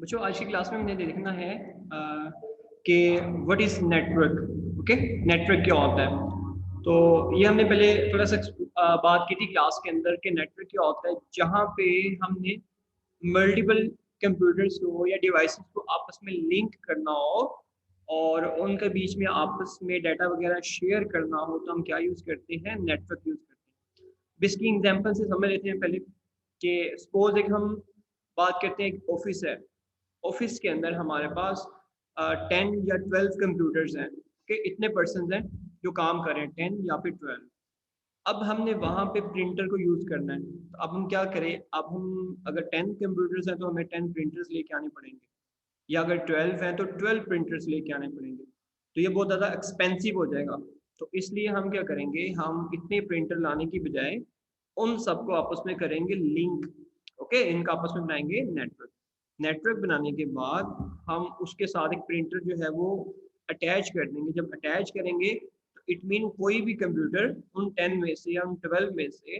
बच्चों आज की क्लास में हमने देखना है कि what is network. Okay, network क्या होता है। तो ये हमने पहले थोड़ा सा बात की थी क्लास के अंदर कि नेटवर्क क्या होता है, जहाँ पे हमने मल्टीपल कंप्यूटर्स को या डिवाइसेस को आपस में लिंक करना हो और उनके बीच में आपस में डाटा वगैरह शेयर करना हो, तो हम क्या यूज़ करते हैं, नेटवर्क यूज़ करते हैं। इसकी एग्जांपल से समझ लेते हैं पहले कि सपोज एक हम बात करते हैं, एक ऑफिस है। ऑफिस के अंदर हमारे पास 10 या 12 कंप्यूटर्स हैं कि इतने पर्सन हैं जो काम कर रहे हैं, 10 या फिर 12। अब हमने वहाँ पे प्रिंटर को यूज़ करना है, तो अब हम क्या करें, अब हम अगर 10 कंप्यूटर्स हैं तो हमें 10 प्रिंटर्स लेके आने पड़ेंगे, या अगर 12 हैं तो 12 प्रिंटर्स लेके आने पड़ेंगे। तो ये बहुत ज़्यादा एक्सपेंसिव हो जाएगा। तो इसलिए हम क्या करेंगे, हम इतने प्रिंटर लाने की बजाय उन सबको आपस में करेंगे लिंक। ओके, इनका आपस में बनाएंगे नेटवर्क। नेटवर्क बनाने के बाद हम उसके साथ एक प्रिंटर जो है वो अटैच कर देंगे। जब अटैच करेंगे तो इट मीन कोई भी कंप्यूटर उन 10 में से या उन 12 में से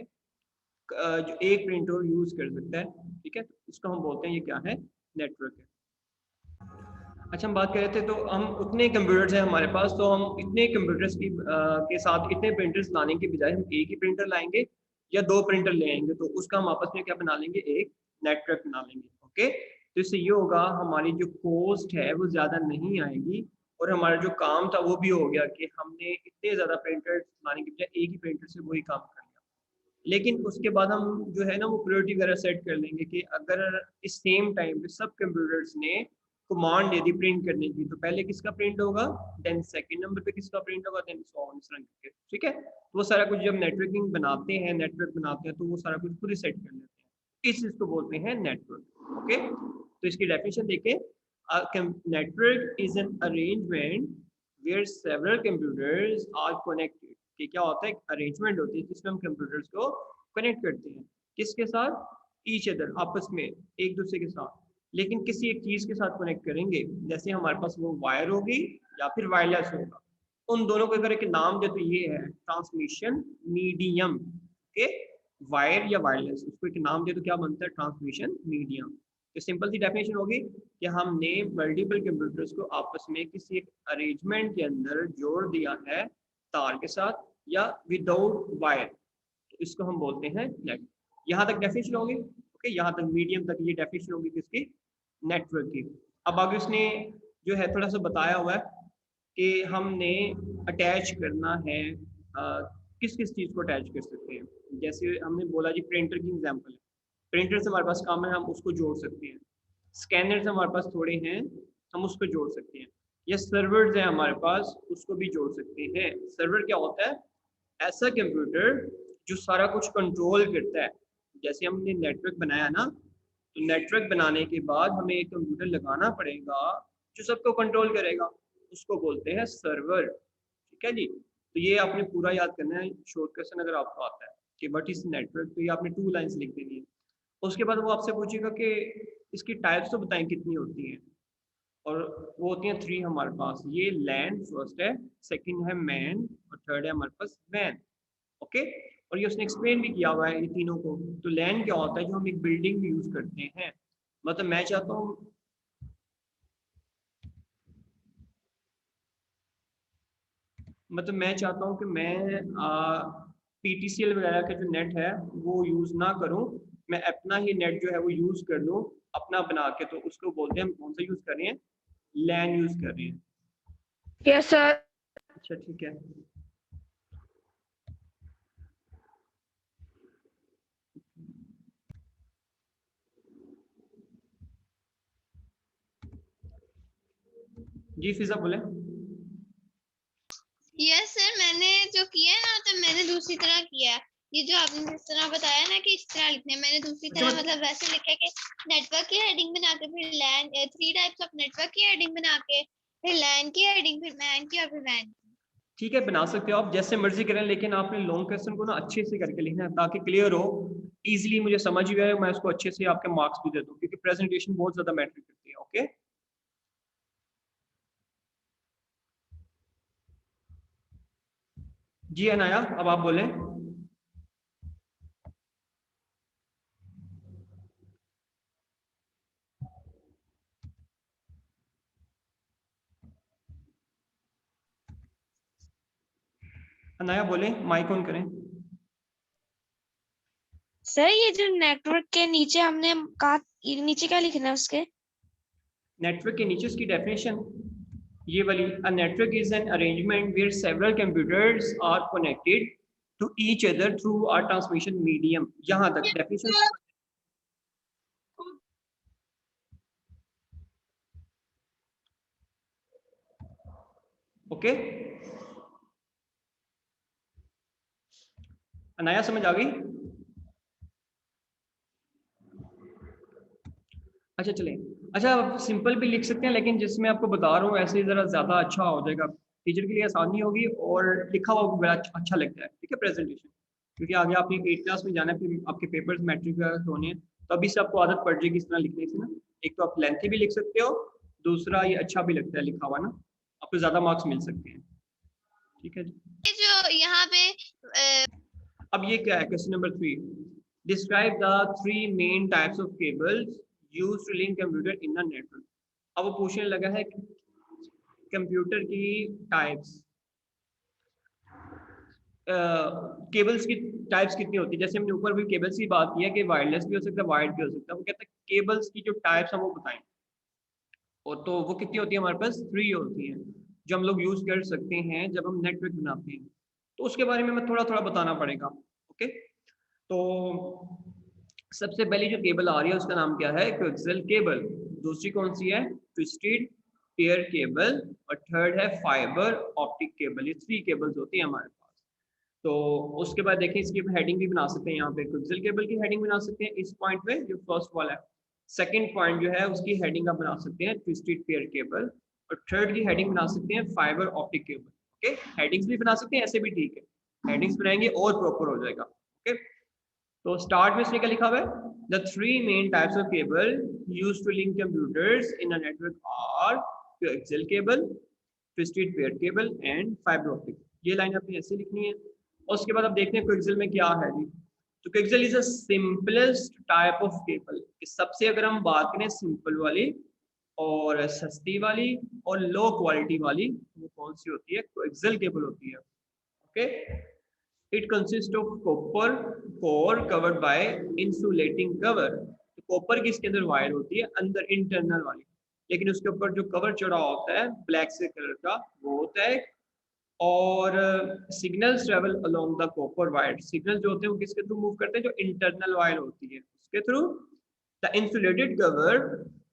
जो एक प्रिंटर यूज़ कर सकता है। ठीक है, तो इसको हम बोलते हैं, ये क्या है, नेटवर्क है। अच्छा, हम बात कर रहे थे, तो हम उतने कंप्यूटर्स हैं हमारे पास, तो हम इतने कंप्यूटर्स के साथ इतने प्रिंटर्स लाने के बजाय हम एक ही प्रिंटर लाएंगे या 2 प्रिंटर ले आएंगे, तो उसका हम आपस में क्या बना लेंगे, एक नेटवर्क बना लेंगे। ओके, तो इससे ये होगा, हमारी जो कॉस्ट है वो ज़्यादा नहीं आएगी और हमारा जो काम था वो भी हो गया कि हमने इतने ज़्यादा प्रिंटर्स लाने के बजाय एक ही प्रिंटर से वही काम कर लिया। लेकिन उसके बाद हम जो है ना वो प्रायोरिटी वगैरह सेट कर लेंगे कि अगर इस सेम टाइम पे सब कंप्यूटर्स ने कमांड दे दी प्रिंट करने की, तो पहले किसका प्रिंट होगा, देन सेकंड नंबर पे किसका प्रिंट होगा, देन सो ऑन, इस तरह करके। ठीक है, तो वो सारा कुछ जब नेटवर्किंग बनाते हैं, नेटवर्क बनाते हैं, तो वो सारा कुछ खुद ही सेट कर लेते हैं। इस चीज को बोलते हैं नेटवर्क। ओके, तो इसकी डेफिनेशन देखें, network is an arrangement where several computers are connected. कि क्या होता है, एक अरेंजमेंट होती है जिसमें हम कंप्यूटर्स को कनेक्ट करते हैं, किसके साथ, ईच अदर, आपस में एक दूसरे के साथ, लेकिन किसी एक चीज के साथ कनेक्ट करेंगे। जैसे हमारे पास वो वायर होगी या फिर वायरलेस होगा, उन दोनों को अगर एक नाम दे तो ये है ट्रांसमिशन मीडियम। के वायर या वायरलेस, उसको एक नाम दे तो क्या बनता है, ट्रांसमिशन मीडियम। तो सिंपल सी डेफिनेशन होगी कि हमने मल्टीपल कंप्यूटर्स को आपस में किसी एक अरेंजमेंट के अंदर जोड़ दिया है, तार के साथ या विदाउट वायर, तो इसको हम बोलते हैं नेट। यहाँ तक डेफिनेशन होगी। ओके, यहाँ तक मीडियम तक ये डेफिनेशन होगी किसकी, नेटवर्क की। अब आगे उसने जो है थोड़ा सा बताया हुआ है कि हमने अटैच करना है, किस किस चीज़ को अटैच कर सकते हैं। जैसे हमने बोला जी, प्रिंटर की एग्जांपल है, प्रिंटर से हमारे पास काम है, हम उसको जोड़ सकते हैं। स्कैनर से हमारे पास थोड़े हैं, हम उसको जोड़ सकते हैं। या सर्वर्स है हमारे पास, उसको भी जोड़ सकते हैं। सर्वर क्या होता है, ऐसा कंप्यूटर जो सारा कुछ कंट्रोल करता है। जैसे हमने नेटवर्क बनाया ना, तो नेटवर्क बनाने के बाद हमें एक कंप्यूटर लगाना पड़ेगा जो सबको कंट्रोल करेगा, उसको बोलते हैं सर्वर। ठीक है जी, तो ये आपने पूरा याद करना है। शॉर्ट क्वेश्चन अगर आपको आता है कि व्हाट इज नेटवर्क, तो ये आपने 2 लाइन्स लिख देनी है। उसके बाद वो आपसे पूछेगा कि इसकी टाइप्स तो बताएं कितनी होती हैं, और वो होती हैं 3 हमारे पास। ये लैंड फर्स्ट है, सेकंड है मैन, और थर्ड है हमारे पास वैन। ओके, और ये उसने एक्सप्लेन भी किया हुआ है ये तीनों को। तो लैंड क्या होता है, जो हम एक बिल्डिंग में यूज करते हैं। मतलब मैं चाहता हूँ, कि मैं पीटीसीएल वगैरह का जो नेट है वो यूज़ ना करूँ, मैं अपना ही नेट जो है वो यूज़ कर लूँ अपना बना के। तो उसको बोलते हैं, हम कौन सा यूज़ कर रहे हैं, लैन यूज़ कर रहे हैं। Yes sir. अच्छा ठीक है। जी फिजा बोले। यस सर, मैंने जो किया है ना, तो मैंने दूसरी तरह किया है। ये जो आपने जिस तरह बताया ना कि इस तरह लिखने, मैंने दूसरी तरह मतलब वैसे लिखा है कि नेटवर्क की हेडिंग बना के फिर लैन, 3 टाइप्स ऑफ नेटवर्क की हेडिंग बना के फिर लैन की हेडिंग, फिर मैन की और फिर वैन की। ठीक है, बना सकते हो आप जैसे मर्जी करें, लेकिन आपने लॉन्ग क्वेश्चन को ना अच्छे से करके लिखना है ताकि क्लियर हो, इजीली मुझे समझ भी आए, मैं उसको अच्छे से आपके मार्क्स भी दे दूँ, क्योंकि प्रेजेंटेशन बहुत ज़्यादा मैटर करती है। ओके, जी अनाया, अब आप बोलें। अनाया बोले, माइक ऑन करें। सर ये जो नेटवर्क के नीचे हमने कहा, ये नीचे क्या लिखना है उसके? नेटवर्क के नीचे उसकी डेफिनेशन ये वाली, a network is an arrangement where several computers are connected to each other through a transmission medium. यहाँ तक डेफिनेशन। ओके, अनाया समझ आ गई? अच्छा चलें, अच्छा आप सिंपल भी लिख सकते हैं, लेकिन जिसमें आपको बता रहा हूँ ऐसे ज़रा ज़्यादा अच्छा हो जाएगा, टीचर के लिए आसानी होगी और लिखा हुआ बड़ा अच्छा लगता है। ठीक है, प्रेजेंटेशन, क्योंकि आगे आपने 8th क्लास में जाना है, फिर आपके पेपर्स मैट्रिक वगैरह होने हैं, तो अभी से आपको आदत पड़ जाएगी इस तरह लिखने से ना। एक तो आप लेंथी भी लिख सकते हो, दूसरा ये अच्छा भी लगता है लिखा हुआ ना, आपको ज़्यादा मार्क्स मिल सकते हैं। ठीक है जी, ये जो यहाँ पे अब ये क्या है, question number 3, describe the 3 main types of cables used to link computer in a network. अब वो पूछने लगा है कंप्यूटर की टाइप्स, केबल्स की टाइप्स कितनी होती है। जैसे हमने ऊपर भी केबल्स की बात की है कि वायरलेस भी हो सकता है, वायर्ड भी हो सकता है, वो कहता है केबल्स की जो टाइप्स हैं वो बताएं, और तो वो कितनी होती है हमारे पास, 3 होती हैं जो हम लोग यूज कर सकते हैं जब हम नेटवर्क बनाते हैं। तो उसके बारे में मैं थोड़ा थोड़ा बताना पड़ेगा। ओके, तो सबसे पहली जो केबल आ रही है उसका नाम क्या है, कोएक्सियल केबल। दूसरी कौन सी है, ट्विस्टेड पेयर केबल, और थर्ड है फाइबर ऑप्टिक केबल। ये 3 केबल्स होती है हमारे पास। तो उसके बाद देखें, इसकी हेडिंग भी बना सकते हैं, यहाँ पे कोएक्सियल केबल की हेडिंग बना सकते हैं इस पॉइंट पे जो फर्स्ट वाला है। सेकंड पॉइंट जो है उसकी हेडिंग आप बना सकते हैं ट्विस्टेड पेयर केबल, और थर्ड की हेडिंग बना सकते हैं fibre optic cable. Okay, headings भी बना सकते हैं, ऐसे भी ठीक है, हेडिंग्स बनाएंगे और प्रॉपर हो जाएगा। ओके, तो स्टार्ट में इसमें क्या लिखा हुआ है, the 3 main types of cable used to link computers in a network are coaxial cable, twisted pair cable and fibre optic. ये लाइन आपने ऐसे लिखनी है। और उसके बाद आप देखते हैं कोएक्सियल में क्या है जी। तो coaxial is a simplest type of cable. सबसे अगर हम बात करें सिंपल वाली और सस्ती वाली और लो क्वालिटी वाली, वो कौन सी होती है, कोएक्सियल केबल होती है। Okay, it consist of copper core covered by insulating cover. तो कॉपर की इसके अंदर वायर होती है अंदर, इंटरनल वाली, लेकिन उसके ऊपर जो कवर चढ़ा होता है ब्लैक से कलर का, वो होता है। और signals travel along the copper wire. Signal जो होते हैं वो किसके थ्रू मूव करते हैं, जो इंटरनल वायर होती है उसके through. The insulated cover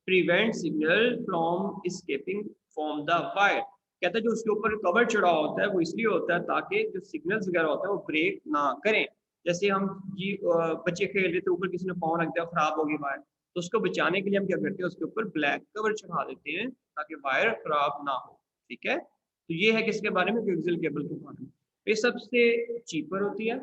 prevent signal from escaping from the wire. कहता है जो उसके ऊपर कवर चढ़ा होता है वो इसलिए होता है ताकि जो सिग्नल्स वगैरह होते हैं वो ब्रेक ना करें। जैसे हम जी बच्चे खेल रहे थे, ऊपर किसी ने पाँव रख दिया, खराब हो गई वायर, तो उसको बचाने के लिए हम क्या करते हैं, उसके ऊपर ब्लैक कवर चढ़ा देते हैं ताकि वायर खराब ना हो। ठीक है, तो ये है किसके बारे में, कोएक्सियल केबल के बारे में। ये सबसे चीपर होती है।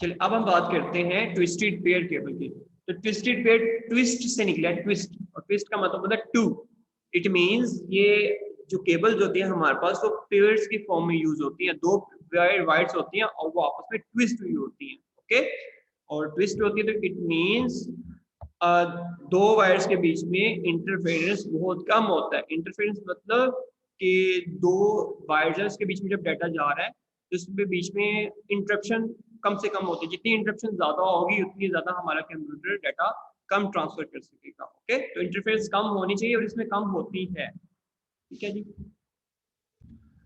चलिए अब हम बात करते हैं ट्विस्टेड पेयर केबल की। तो ट्विस्टेड पेयर ट्विस्ट से निकला है, ट्विस्ट, और ट्विस्ट का मतलब होता है टू। इट मींस ये जो केबल्स होती है हमारे पास वो पेयर्स की फॉर्म में यूज होती हैं, 2 वायर्स होती हैं और वो आपस में ट्विस्ट हुई होती हैं। ओके, और ट्विस्ट होती है तो इट मींस 2 वायर्स के बीच में इंटरफेरेंस बहुत कम होता है। इंटरफेरेंस मतलब कि 2 वायर्स के बीच में जब डाटा जा रहा है तो इसके बीच में इंटरप्शन कम से कम होती है। जितनी इंटरप्शन ज्यादा होगी उतनी ज्यादा हमारा कंप्यूटर डाटा कम ट्रांसफर कर सकेगा। ओके, तो इंटरफेरेंस कम होनी चाहिए और इसमें कम होती है। ठीक है जी,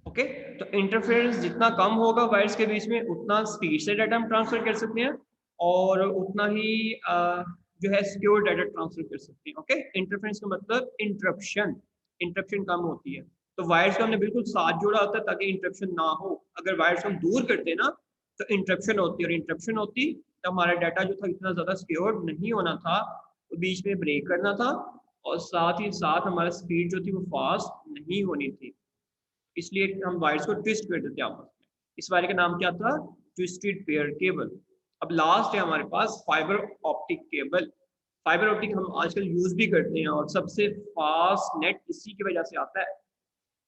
ओके, तो इंटरफेरेंस जितना कम होगा वायर्स के बीच में उतना स्पीड से डाटा हम ट्रांसफर कर सकते हैं और उतना ही जो है सिक्योर डाटा ट्रांसफर कर सकते हैं। ओके, इंटरफेरेंस का मतलब इंटरप्शन, इंटरप्शन कम होती है। तो वायर्स को हमने बिल्कुल साथ जोड़ा होता है ताकि इंटरप्शन ना हो। अगर वायर्स को हम दूर करते ना तो इंटरप्शन होती है, और इंटरप्शन होती तो हमारा डाटा जो था इतना ज्यादा सिक्योर नहीं होना था, तो बीच में ब्रेक करना था, और साथ ही साथ हमारा स्पीड जो थी वो फास्ट नहीं होनी थी। इसलिए हम वायर्स को ट्विस्ट कर देते हैं आपस में। इस वायर का नाम क्या था, ट्विस्टेड पेयर केबल। अब लास्ट है हमारे पास fibre optic cable. Fibre optic हम आजकल यूज भी करते हैं और सबसे फास्ट नेट इसी की वजह से आता है।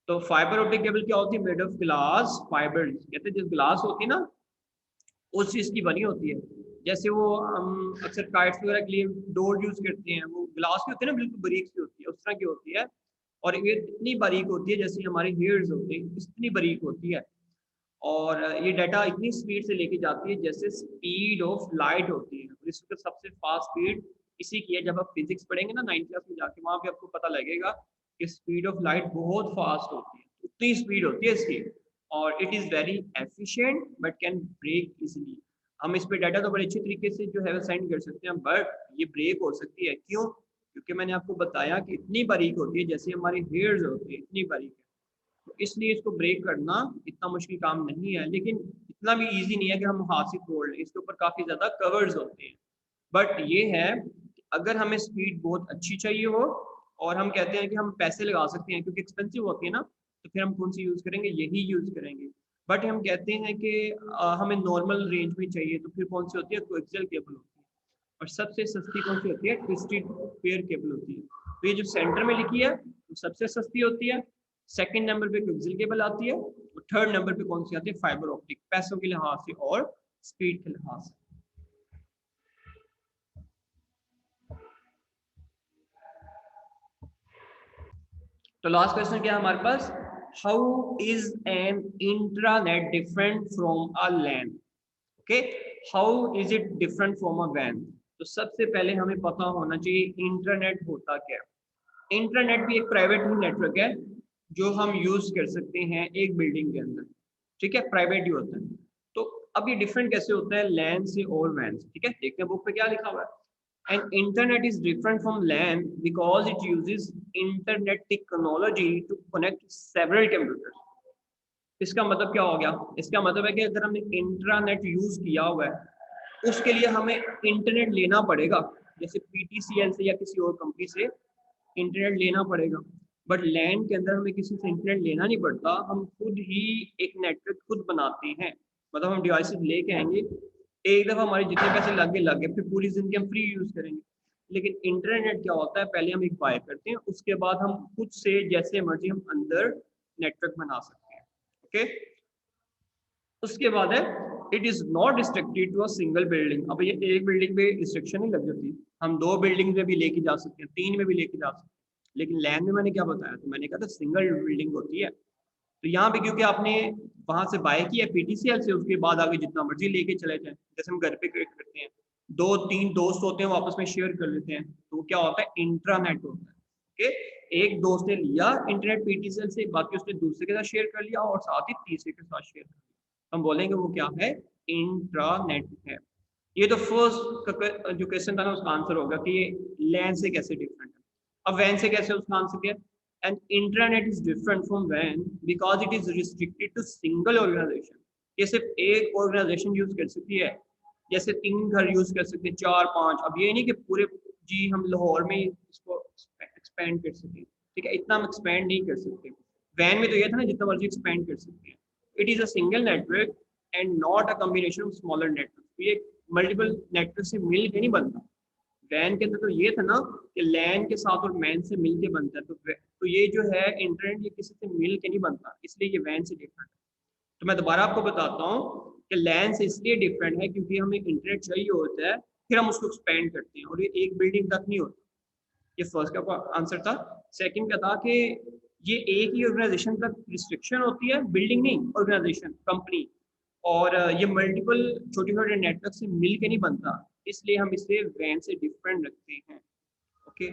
तो फाइबर ऑप्टिक केबल क्या होती है, मेड ऑफ ग्लास फाइबर। कहते हैं जो ग्लास होती है ना उस चीज की बनी होती है। जैसे वो हम अक्सर काइट्स वगैरह के लिए डोर यूज करते हैं, वो ग्लास की होती है ना, बिल्कुल बारीक सी होती है, उस तरह की होती है, और ये इतनी बारीक होती है जैसे हमारे हेयर्स होते हैं, इतनी बारीक होती है, और ये डाटा इतनी स्पीड से लेके जाती है जैसे स्पीड ऑफ लाइट होती है। और इसका सबसे फास्ट स्पीड इसी की है। जब आप फिजिक्स पढ़ेंगे ना 9th क्लास में जाके, वहाँ पे आपको पता लगेगा कि स्पीड ऑफ लाइट बहुत फास्ट होती है, उतनी स्पीड होती है इसकी, और it is very efficient but can break easily. हम इस पे डाटा तो बड़े अच्छे तरीके से जो है सेंड कर सकते हैं, बट ये ब्रेक हो सकती है। क्यों? क्योंकि मैंने आपको बताया कि इतनी बारीक होती है जैसे हमारे हेयर्स होती है, इतनी बारीक है, तो इसलिए इसको ब्रेक करना इतना मुश्किल काम नहीं है। लेकिन इतना भी इजी नहीं है कि हम हाथ से तोड़ लें, इसके ऊपर काफ़ी ज़्यादा कवर्स होते हैं। बट ये है कि अगर हमें स्पीड बहुत अच्छी चाहिए हो, और हम कहते हैं कि हम पैसे लगा सकते हैं क्योंकि एक्सपेंसिव होती है ना, तो फिर हम कौन सी यूज़ करेंगे? यही यूज़ करेंगे। बट हम कहते हैं कि हमें नॉर्मल रेंज में चाहिए, तो फिर कौन सी होती है? कोएक्सियल केबल होती है। और सबसे सस्ती कौन सी होती है? ट्विस्टेड पेयर केबल होती है। तो ये जो सेंटर में लिखी है वो सबसे सस्ती होती है। सेकंड नंबर पे कोएक्सियल केबल आती है, और थर्ड नंबर पे कौन सी आती है? फाइबर ऑप्टिक, पैसों के लिहाज से और स्पीड के लिहाज से। तो लास्ट क्वेश्चन क्या है हमारे पास? How is an intranet different from a LAN? Okay, how is it different from a वैन? तो सबसे पहले हमें पता होना चाहिए इंटरनेट होता क्या है। इंटरनेट भी एक प्राइवेट ही नेटवर्क है जो हम यूज कर सकते हैं एक बिल्डिंग के अंदर, ठीक है, प्राइवेट ही होता है। तो अब ये डिफरेंट कैसे होता है लैन से और वैन से? ठीक है, देखते हैं बुक पे क्या लिखा हुआ है। And internet is different from LAN because it uses internet technology to connect several computers. इसका मतलब क्या हो गया? इसका मतलब है कि अगर हमने इंट्रानेट यूज किया हुआ है, उसके लिए हमें इंटरनेट लेना पड़ेगा, जैसे PTCL से या किसी और कंपनी से इंटरनेट लेना पड़ेगा। बट लैन के अंदर हमें किसी से इंटरनेट लेना नहीं पड़ता, हम खुद ही एक नेटवर्क खुद बनाते हैं। मतलब हम डिवाइसेस लेके आएंगे, एक दफ़ा हमारे जितने पैसे लग गए फिर पूरी जिंदगी हम फ्री यूज़ करेंगे। लेकिन इंटरनेट क्या होता है? पहले हम एक बाय करते हैं, उसके बाद हम खुद से जैसे मर्जी हम अंदर नेटवर्क बना सकते हैं। ओके, उसके बाद है it is not restricted to a single building. अब ये एक बिल्डिंग पे रिस्ट्रिक्शन नहीं लग जाती, हम 2 बिल्डिंग में भी लेके जा सकते हैं, 3 में भी लेके जा सकते हैं। लेकिन लैन में मैंने क्या बताया? तो मैंने कहा था सिंगल बिल्डिंग होती है। तो यहाँ पे क्योंकि आपने वहां से बाय किया PTCL से, उसके बाद आगे जितना मर्जी लेके चले जाए, जैसे हम घर पे करते हैं, 2-3 दोस्त होते हैं वो आपस में शेयर कर लेते हैं, तो क्या होता है? इंट्रानेट होता है। ओके, एक दोस्त ने लिया इंटरनेट PTCL से, बाकी उसने दूसरे के साथ शेयर कर लिया और साथ ही तीसरे के साथ शेयर कर लिया, हम बोलेंगे वो क्या है? इंट्रानेट है। ये तो फर्स्ट जो क्वेश्चन था ना उसका आंसर होगा कि ये लैन से कैसे डिफरेंट है। अब वैन से कैसे, उसका आंसर क्या है? And intranet is different from वैन because it is restricted to single organisation. ये सिर्फ एक ऑर्गेनाइजेशन यूज कर सकती है, जैसे 3 घर यूज कर सकते हैं, 4-5। अब ये नहीं कि पूरे जी हम लाहौर में इसको एक्सपेंड कर सकें, ठीक है, इतना हम एक्सपेंड नहीं कर सकते। वैन में तो ये था ना जितना मर्जी एक्सपेंड कर सकते हैं। It is a single network and not a combination of smaller network. ये मल्टीपल नेटवर्क से मिल के नहीं बनता। वैन के अंदर तो ये था ना कि लैन के साथ और मैन से मिल के बनता है, तो ये जो है इंटरनेट ये किसी से मिल के नहीं बनता, इसलिए ये वैन से डिफरेंट है। तो मैं दोबारा आपको बताता हूँ कि लैन से इसलिए डिफरेंट है क्योंकि हमें इंटरनेट चाहिए होता है, फिर हम उसको एक्सपेंड करते हैं, और ये एक बिल्डिंग तक नहीं होता। ये फर्स्ट का आंसर था। सेकंड का था कि ये एक ही ऑर्गेनाइजेशन तक रिस्ट्रिक्शन होती है, बिल्डिंग नहीं, ऑर्गेनाइजेशन, कंपनी, और ये मल्टीपल छोटे छोटे नेटवर्क से मिल के नहीं बनता, इसलिए हम इसे वैन से डिफरेंट रखते हैं। ओके,